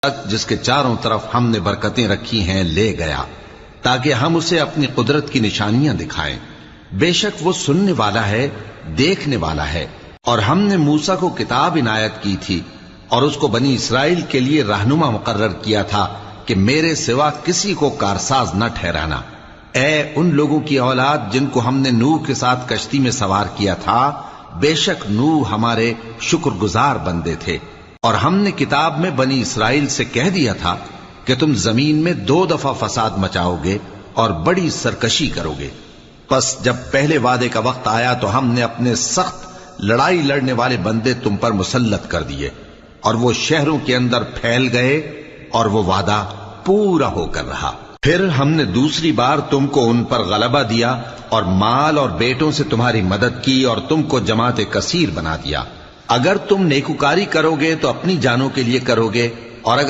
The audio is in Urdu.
جس کے چاروں طرف ہم نے برکتیں رکھی ہیں لے گیا تاکہ ہم اسے اپنی قدرت کی نشانیاں دکھائیں. بے شک وہ سننے والا ہے، دیکھنے والا ہے. اور ہم نے موسیٰ کو کتاب عنایت کی تھی اور اس کو بنی اسرائیل کے لیے رہنما مقرر کیا تھا کہ میرے سوا کسی کو کارساز نہ ٹھہرانا. اے ان لوگوں کی اولاد جن کو ہم نے نوح کے ساتھ کشتی میں سوار کیا تھا، بے شک نوح ہمارے شکر گزار بندے تھے. اور ہم نے کتاب میں بنی اسرائیل سے کہہ دیا تھا کہ تم زمین میں 2 دفعہ فساد مچاؤ گے اور بڑی سرکشی کرو گے. پس جب پہلے وعدے کا وقت آیا تو ہم نے اپنے سخت لڑائی لڑنے والے بندے تم پر مسلط کر دیے اور وہ شہروں کے اندر پھیل گئے اور وہ وعدہ پورا ہو کر رہا. پھر ہم نے دوسری بار تم کو ان پر غلبہ دیا اور مال اور بیٹوں سے تمہاری مدد کی اور تم کو جماعت کثیر بنا دیا. اگر تم نیکوکاری کرو گے تو اپنی جانوں کے لیے کرو گے، اور اگر